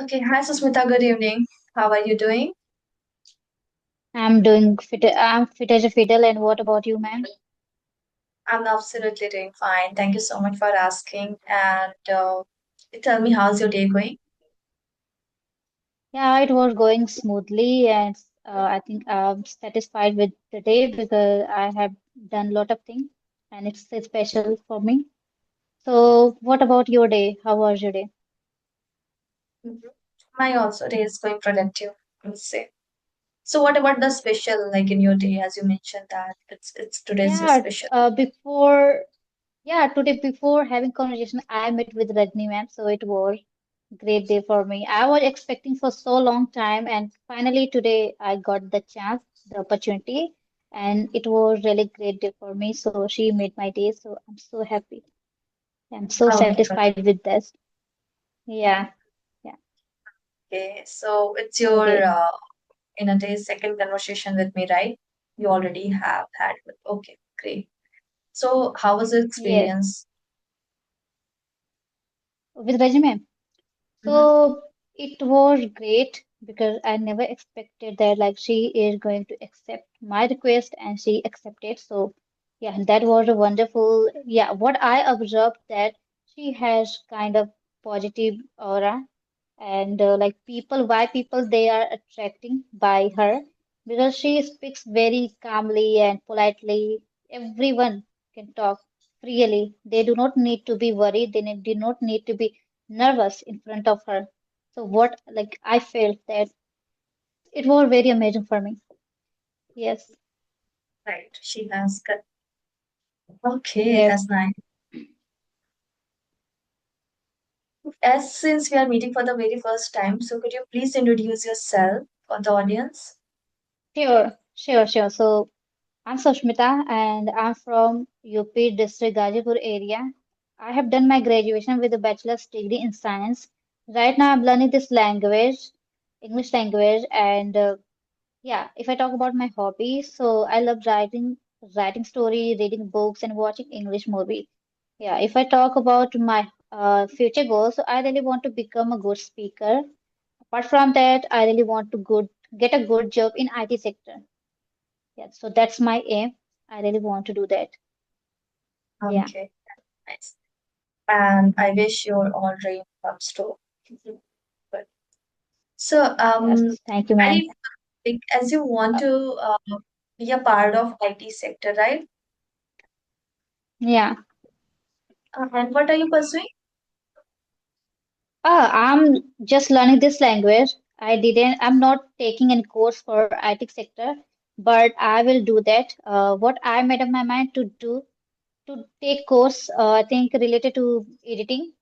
Okay, hi Susmita, good evening. How are you doing? I'm fit as a fiddle. And what about you, ma'am? I'm absolutely doing fine. Thank you so much for asking. And tell me, how's your day going? Yeah, it was going smoothly, and I think I'm satisfied with the day because I have done a lot of things, and it's special for me. So, what about your day? How was your day? Mhm. My also day is going productive, I would say. So what about the special like in your day, as you mentioned that it's today's Yeah, special? today before having conversation, I met with Rajni ma'am, so it was great day for me. I was expecting for so long time, and finally today I got the chance, the opportunity, and it was really great day for me. So she made my day, so I'm so happy. I'm so Okay, satisfied with this. Yeah, yeah. okay. So it's your Okay. in a day second conversation with me, right? You already have had. Okay, great. So how was the Yes. experience? With resume. Mm-hmm. So it was great because I never expected that like she is going to accept my request and she accepted. So yeah, that was a wonderful. Yeah, what I observed that she has kind of positive aura and like people, why people they are attracting by her because she speaks very calmly and politely. Everyone can talk freely. They do not need to be worried. Do not need to be nervous in front of her. So what like I felt that it was very amazing for me. Yes, Right. She has got. Okay, yes, that's nice. As since we are meeting for the very first time, so could you please introduce yourself for the audience? sure. So I'm Sushmita and I'm from UP district Gazipur area. I have done my graduation with a bachelor's degree in science. Right now I'm learning this language, English language, and yeah, if I talk about my hobbies, so I love writing story, reading books, and watching English movie. Yeah, if I talk about my future goals, so I really want to become a good speaker. Apart from that, I really want to get a good job in IT sector. Yeah, so that's my aim. I really want to do that. Yeah. Okay, nice. And I wish your all dream comes true. Good. So, Yes. Thank you, ma'am. I think as you want Uh, to be a part of IT sector, right? yeah. And what are you pursuing? I'm just learning this language. I'm not taking any course for IT sector, but I will do that. What I made up my mind to do, to take course, I think related to editing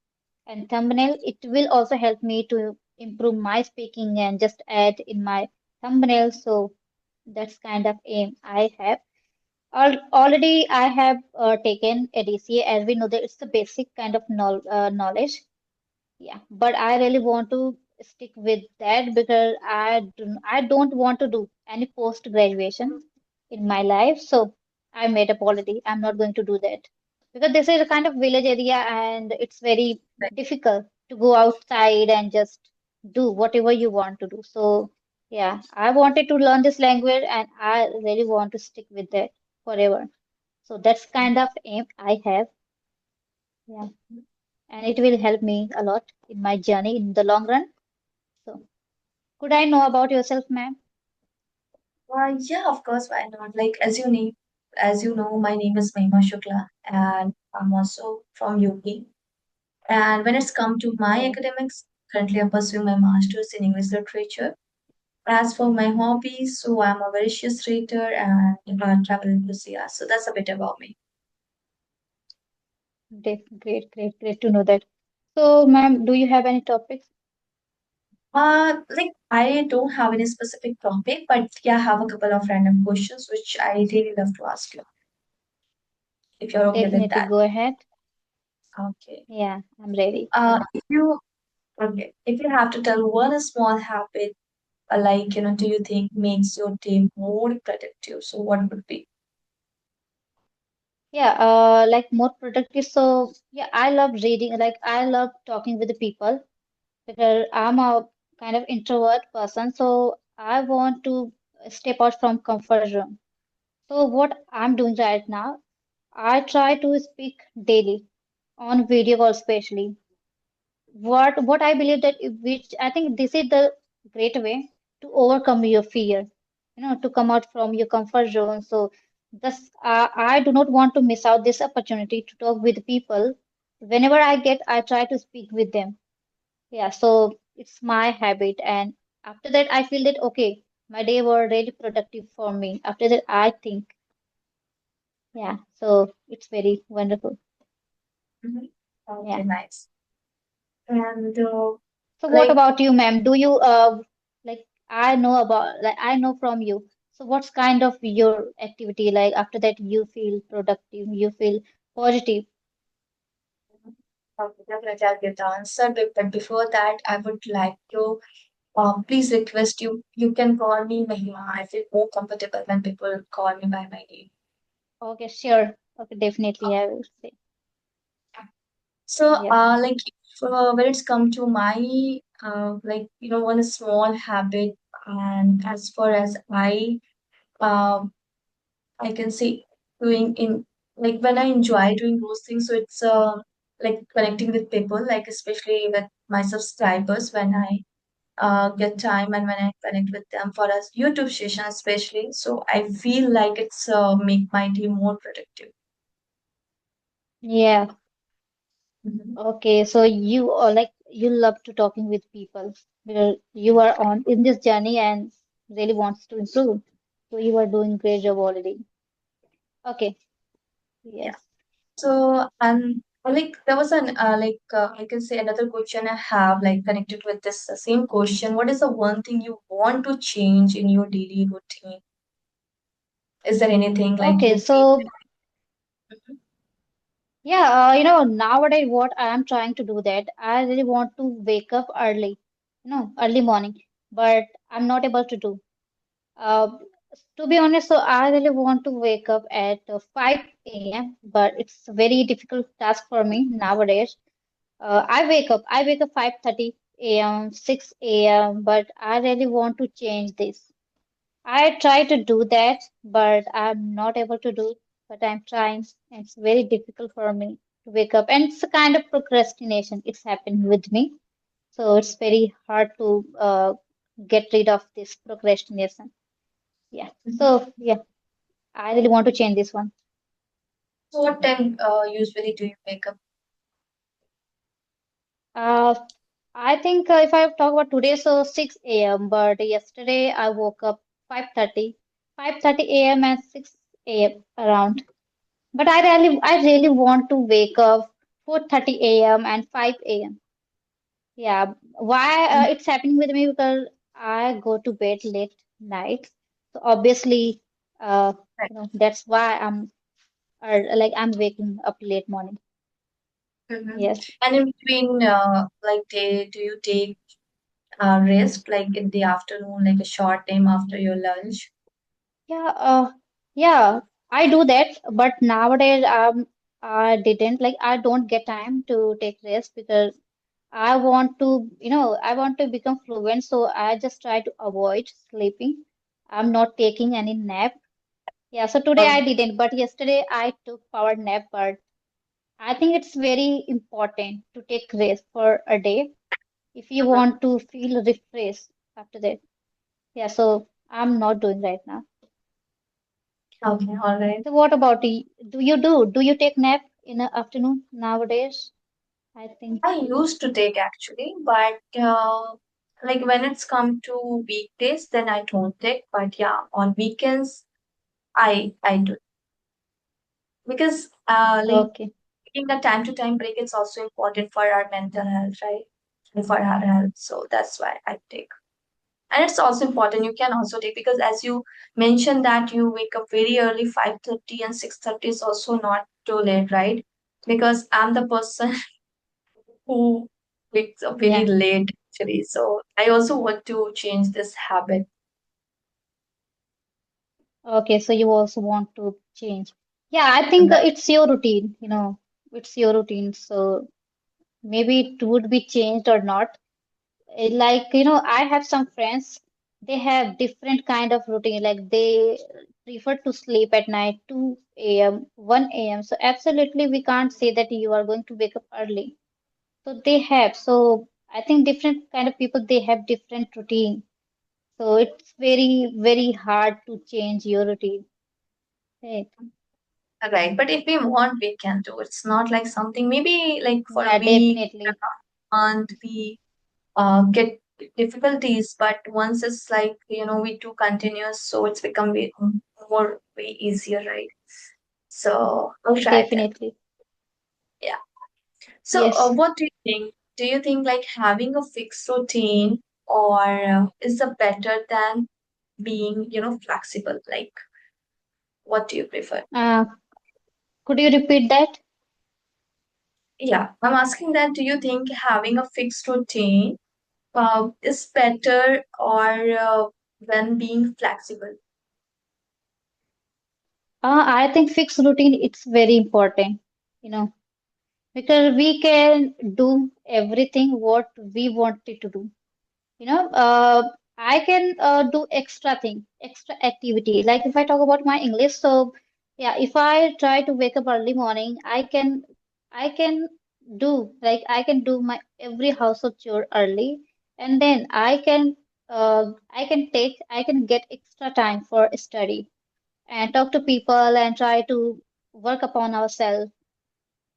and thumbnail. It will also help me to improve my speaking and just add in my thumbnail. So that's kind of aim I have. Already, I have taken ADCA as we know that it's the basic kind of knowledge. Yeah, but I really want to stick with that because I don't want to do any post graduation in my life. So I made up already. I'm not going to do that because this is a kind of village area and it's very Right. difficult to go outside and just do whatever you want to do. So yeah, I wanted to learn this language and I really want to stick with that forever. So that's kind of aim I have. Yeah, and it will help me a lot in my journey in the long run. So, could I know about yourself, ma'am? Yeah, of course, why not? Like as you know, my name is Mahima Shukla, and I'm also from UP. And when it's come to my Oh, academics, currently I'm pursuing my master's in English literature. As for my hobbies, so I'm a voracious reader and a travel enthusiast. So that's a bit about me. great to know that. So, ma'am, do you have any topics? Like I don't have any specific topic, but yeah, I have a couple of random questions which I really love to ask you, if you're okay with Definitely that. go ahead. Okay. Yeah, I'm ready. If you okay, if you have to tell one small habit, like do you think makes your day more productive? So what would be? Yeah, like more productive. So, yeah, I love reading. Like, I love talking with the people. because I'm a kind of introvert person, so I want to step out from comfort zone. So what I'm doing right now, I try to speak daily on video call especially. What I believe that which I think this is the great way to overcome your fear, to come out from your comfort zone. So this I do not want to miss out this opportunity to talk with people. Whenever I get, I try to speak with them. Yeah, so it's my habit, and after that, I feel that okay, my day were really productive for me. After that, I think, yeah, so it's very wonderful. Mhm. Okay, Yeah. nice. And So what like, about you, ma'am? Do you like I know from you. So what's kind of your activity like after that you feel productive, you feel positive? okay, definitely I'll give the answer. But before that, I would like to please request you. You can call me Mahima. I feel more comfortable when people call me by my name. Okay, sure. Okay, definitely I will say. So, Yeah. like, when it's come to my, one small habit, and as far as um, I can say doing in like when I enjoy doing those things, so it's like connecting with people, like especially with my subscribers when I get time and when I connect with them for a YouTube session, especially. So I feel like it's make my day more productive. Yeah. Mhm. Okay, so you are like you love to talking with people because you are on in this journey and really wants to improve. So you are doing great job already. Okay. Yeah. Yes. So, like there was an I can say another question I have like connected with this same question. What is the one thing you want to change in your daily routine? Is there anything like Okay, you feel? so yeah, nowadays what I am trying to do that I really want to wake up early, early morning, but I'm not able to do. Uh, to be honest, so I really want to wake up at 5 a.m., but it's a very difficult task for me nowadays. I wake up 5:30 a.m., 6 a.m., but I really want to change this. I try to do that, but I'm not able to do. But I'm trying. It's very difficult for me to wake up, and it's a kind of procrastination. It's happened with me, so it's very hard to get rid of this procrastination. Yeah. Mhm. So yeah, I really want to change this one. So what time usually do you wake up? Uh, I think if I talk about today, so 6 a.m. But yesterday I woke up 5:30, 5:30 a.m. and 6 a.m. around. But I really want to wake up 4:30 a.m. and 5 a.m. Yeah, why Mhm. it's happening with me because I go to bed late night. So obviously, uh, Right. that's why I'm waking up late morning. Mhm. Yes. And in between, like, do you take rest, like in the afternoon, like a short time after your lunch? Yeah, yeah, I do that, but nowadays I didn't like I don't get time to take rest because I want to become fluent, so I just try to avoid sleeping. I'm not taking any nap. Yeah, so today I Okay. didn't, but yesterday I took power nap, but I think it's very important to take rest for a day if you Mhm. want to feel refreshed after that. Yeah, so I'm not doing right now. Okay, all right. So what about you? Do you take nap in the afternoon nowadays? I think. I used to take actually, but like when it's come to weekdays, then I don't take. But yeah, on weekends, I do because like Okay. taking a time to time break is also important for our mental health, right? And for our health, so that's why I take. And it's also important you can also take because as you mentioned that you wake up very early, 5:30 and 6:30 is also not too late, right? Because I'm the person who wakes up very Yeah. late actually. So I also want to change this habit. Okay. So you also want to change. Yeah, I And think that, it's your routine, it's your routine. So maybe it would be changed or not. Like, I have some friends, they have different kind of routine. Like they prefer to sleep at night 2 a.m., 1 a.m. So absolutely we can't say that you are going to wake up early. So they have. So I think different kind of people, they have different routine. So it's very, very hard to change your routine. Right. Right, but if we want, we can do. It's not like something maybe like for a Yeah, week, definitely. a month, we get difficulties, but once it's like, we do continuous, so it's become way easier, right? So I'll try that. Definitely. Yeah. So, Yes. what do you think? Do you think like having a fixed routine or is it better than being, flexible? Like, what do you prefer? Could you repeat that? Yeah, I'm asking that. Do you think having a fixed routine is better or than being flexible? I think fixed routine, it's very important, you know, because we can do everything what we wanted to do. You know, I can do extra thing, extra activity. Like if I talk about my English, so yeah, if I try to wake up early morning, I can I can do my every household chore early, and then I can get extra time for study and talk to people and try to work upon ourselves.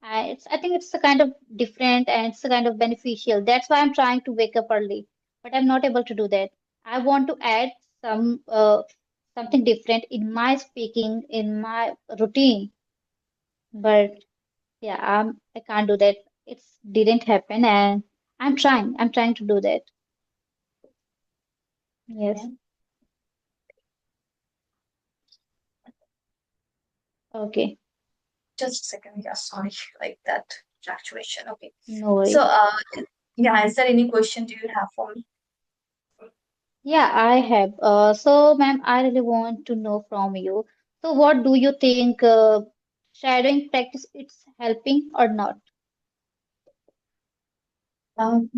I think it's a kind of different and it's a kind of beneficial. That's why I'm trying to wake up early, but I'm not able to do that. I want to add something different in my speaking, in my routine, but yeah, I can't do that. It didn't happen, and I'm trying. I'm trying to do that. Yes. Okay. Okay. Just a second. Yeah, sorry, like that fluctuation. Okay. No So, worries. yeah, is there any question do you have for me? Yeah, I have. So, ma'am, I really want to know from you. So, what do you think shadowing practice it's helping or not? Um,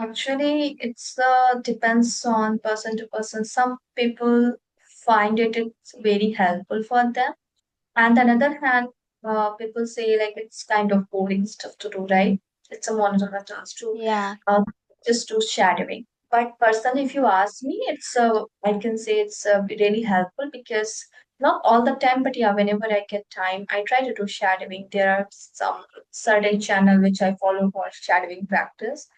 Actually, it's depends on person to person. Some people find it's very helpful for them, and on the other hand, people say like it's kind of boring stuff to do, right? It's a monotonous task to Yeah, uh, just do shadowing. But personally, if you ask me, I can say it's really helpful because not all the time, but yeah, whenever I get time, I try to do shadowing. There are some certain channel which I follow for shadowing practice,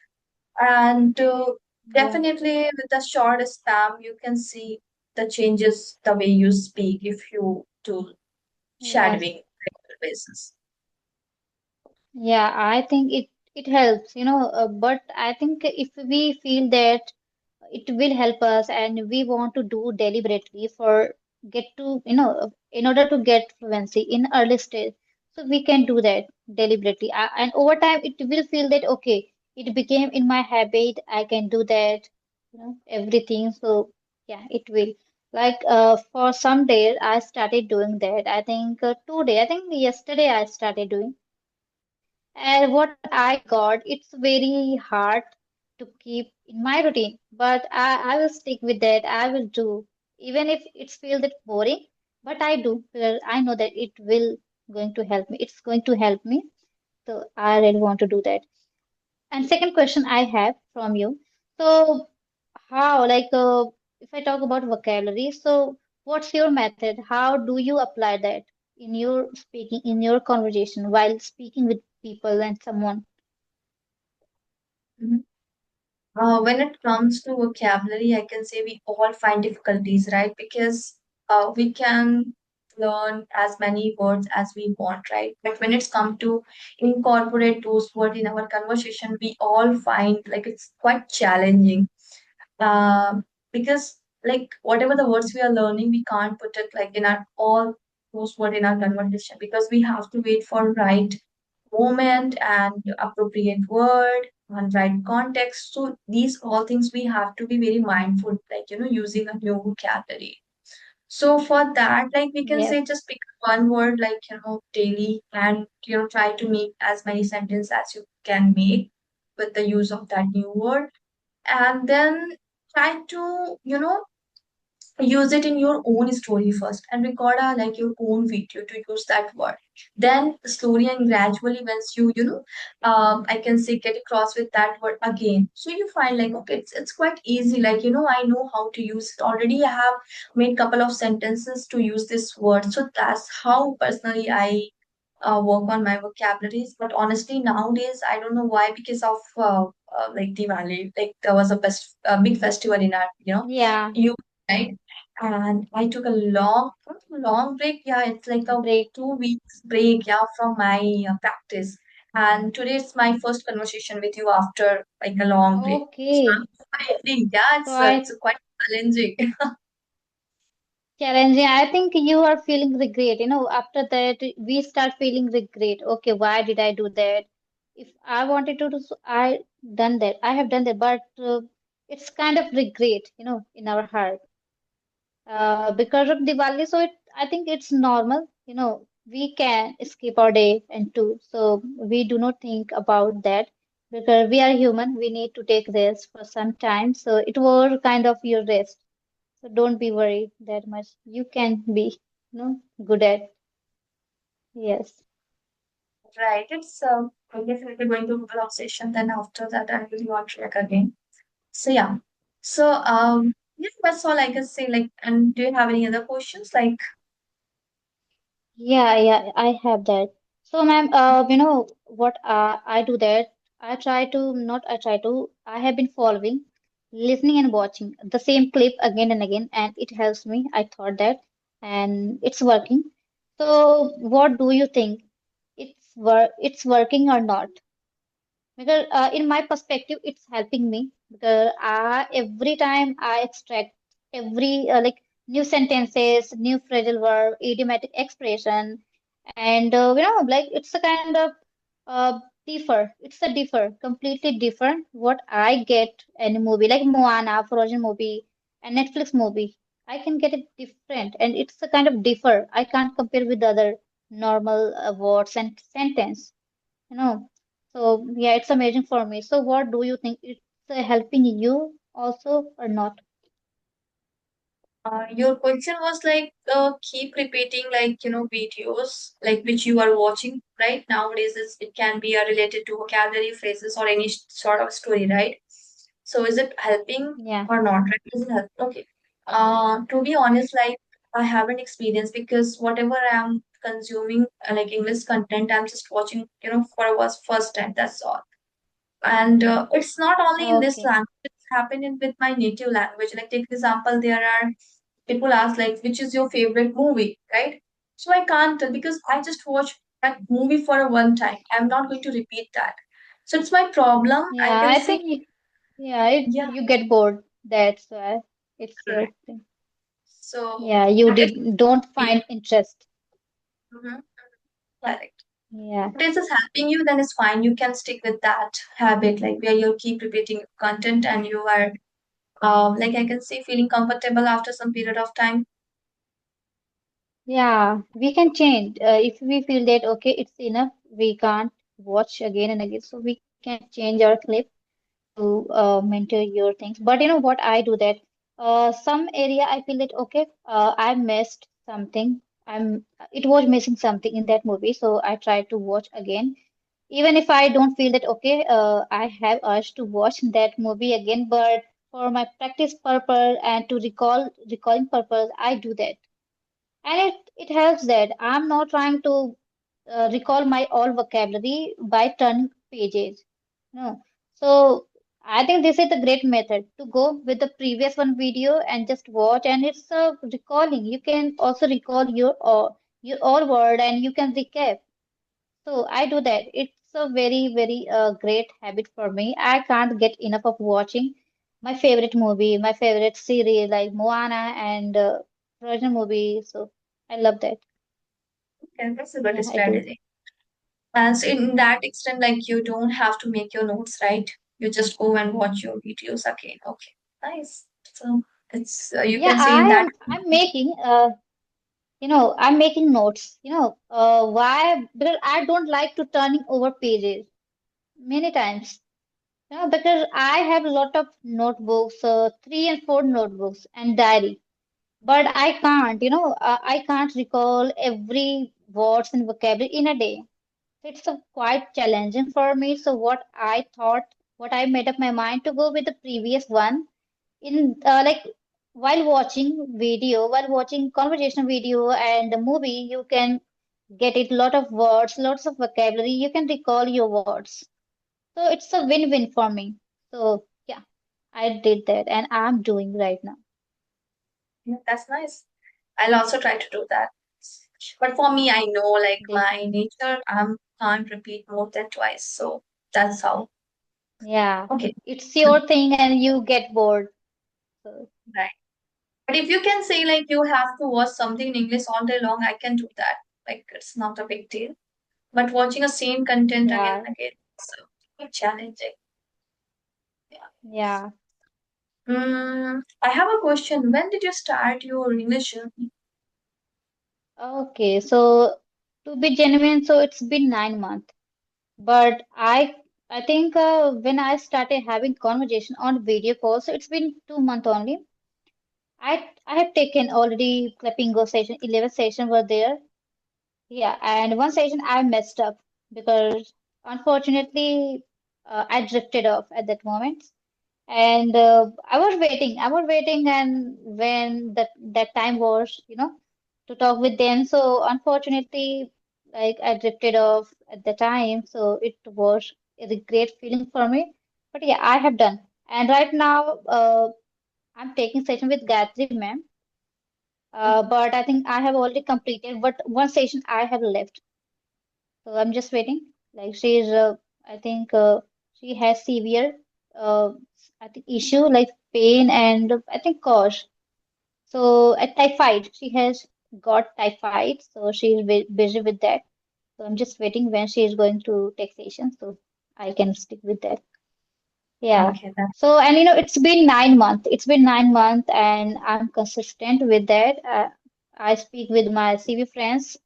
and yeah, definitely with the short spam, you can see the changes the way you speak if you do yes. shadowing regular basis. Yeah, I think it helps, but I think if we feel that it will help us and we want to do deliberately for get to, in order to get fluency in early stage, so we can do that deliberately. And over time, it will feel that, okay, it became in my habit, I can do that, everything. So, yeah, it will. Like for some days, I started doing that. I think today, I think yesterday I started doing. And what I got, it's very hard to keep in my routine, but I will stick with that. I will do, even if it's feel that boring, but I do because I know that it will going to help me. It's going to help me. So I really want to do that. And second question I have from you. So how, if I talk about vocabulary, so what's your method? How do you apply that in your speaking, in your conversation while speaking with people and someone? Mhm. When it comes to vocabulary, I can say we all find difficulties, right? Because we can learn as many words as we want, right? But when it's come to incorporate those words in our conversation, we all find like it's quite challenging. Because like whatever the words we are learning, we can't put it like in our all those words in our conversation because we have to wait for right moment and appropriate word and right context. So these all things we have to be very mindful, like using a new vocabulary. So for that, like we can say Yes. just pick one word like daily and try to make as many sentences as you can make with the use of that new word. and then try to, use it in your own story first and record a like your own video to use that word, then slowly and gradually once I can say get across with that word again, so you find like okay, it's quite easy, like I know how to use it already, I have made couple of sentences to use this word, so that's how personally I work on my vocabularies. But honestly, nowadays, I don't know why, because of like Diwali, like there was a big festival in our, Yeah, you right? And I took a long break. Yeah, it's like a break. 2 weeks break, yeah, from my practice. And today it's my first conversation with you after like a long break. So Okay. I'm quite, yeah, So I it's quite challenging. challenging. I think you are feeling regret. After that, we start feeling regret. Okay, why did I do that? If I wanted to do so, I done that. I have done that, but it's kind of regret, in our heart. Because of Diwali, so I think it's normal. We can skip our day and two, so we do not think about that because we are human. We need to take rest for some time. So it was kind of your rest. So don't be worried that much. You can be, good at. Yes. Right. It's I guess we'll be going to relaxation. Then after that, I will want track again. So yeah. So yeah, that's all I can say. Like, and do you have any other questions? Like, Yeah, yeah, I have that. So, ma'am, what I do that I try to, I have been following, listening and watching the same clip again and again, and it helps me. I thought that, and it's working. So, what do you think? It's working or not? Because in my perspective it's helping me because every time I extract every new sentences, new phrasal verb, idiomatic expression, and like it's a kind of it's a differ completely different what I get in a movie like Moana, Frozen movie, and Netflix movie. I can get it different, and it's a kind of differ. I can't compare with other normal words and sentence you know. So yeah, it's amazing for me. So what do you think? It's helping you also or not? your question was like keep repeating like videos like which you are watching right nowadays. It can be related to vocabulary phrases or any sort of story, right? So is it helping Yeah. or not? Right? Is it help? Okay. To be honest, like I haven't experienced because whatever I'm consuming like English content, I'm just watching for a first time. That's all. And it's not only in this Okay. language, it's happening with my native language. Like, take example, there are people ask, like, which is your favorite movie, right? So I can't tell because I just watch that movie for a one time. I'm not going to repeat that. So it's my problem. I Yeah, can I say, think yeah, yeah, you get bored. That's why it's your correct. thing. So Yeah, you it's don't me. find interest. Mhm, correct. Yeah. If it is helping you, then it's fine. You can stick with that habit, like where you keep repeating content and you are like I can say feeling comfortable after some period of time. Yeah, we can change. If we feel that okay, it's enough, we can't watch again and again. So we can change our clip to mentor your things. But you know what I do that some area I feel that okay I missed something. It was missing something in that movie, so I try to watch again. Even if I don't feel that okay I have urge to watch that movie again, but for my practice purpose and to recalling purpose, I do that. And it helps that I'm not trying to recall my all vocabulary by turning pages. No. So I think this is a great method to go with the previous one video and just watch, and it's recalling. You can also recall your all word and you can recap. So I do that. It's a very great habit for me. I can't get enough of watching my favorite movie, my favorite series like Moana and Frozen movie. So I love that. Okay, that's a Yeah, good I do. strategy. And so in that extent, like you don't have to make your notes, right? You just go and watch your videos again. Okay, nice. So it's you Yeah, can say in that. I'm making notes. Why? Because I don't like to turning over pages many times. Yeah, because I have a lot of notebooks, 3 and 4 notebooks and diary. But I can't, I can't recall every words and vocabulary in a day. It's quite challenging for me. So what I made up my mind to go with the previous one in like while watching conversation video and a movie, you can get it lot of words, lots of vocabulary. You can recall your words. So it's a win-win for me. So yeah, I did that and I'm doing right now. Yeah, that's nice. I'll also try to do that. But for me, I know like my Definitely. nature, I can't repeat more than twice. So that's how. Yeah, Okay. it's your thing and you get bored. So Right. But if you can say like you have to watch something in English all day long, I can do that. Like it's not a big deal. But watching a same content again yeah, and again, it's quite challenging. Yeah. yeah. I have a question. When did you start your English journey? Okay, so to be genuine, so it's been 9 months. But I think when I started having conversation on video calls, so it's been 2 months only. I have taken already Clappingo session, 11 session were there. Yeah, and one session I messed up because unfortunately I drifted off at that moment. And I was waiting, and when that time was, to talk with them. So unfortunately, like I drifted off at the time, so it was a great feeling for me. But yeah, I have done. And right now, I'm taking session with Gayatri ma'am. But I think I have already completed. But one session I have left, so I'm just waiting. Like I think she has severe, uh, I think issue like pain and I think cause. So at typhoid, she has got typhoid, so she is busy with that. So I'm just waiting when she is going to take session, so I can stick with that. Yeah. Okay, that So and it's been 9 months. It's been 9 months, and I'm consistent with that. I speak with my CV friends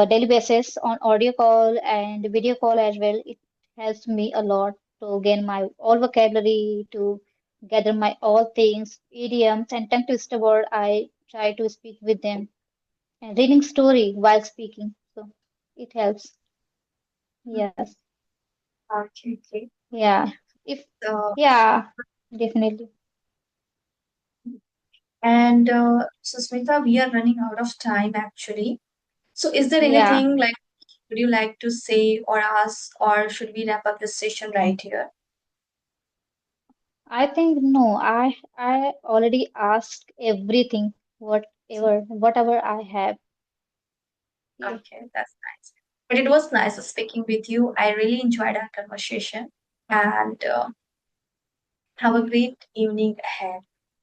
daily basis on audio call and video call as well. It helps me a lot to gain my all vocabulary, to gather my all things, idioms, and tongue twister word. I try to speak with them and reading story while speaking. So it helps. Yes. okay, okay. Yeah. If Uh, yeah, definitely. and Susmita, we are running out of time actually. So, is there Yeah. anything like would you like to say or ask, or should we wrap up this session right here? I think no, I already asked everything, whatever I have. Yeah. Okay, that's nice. But it was nice speaking with you. I really enjoyed our conversation, and have a great evening ahead.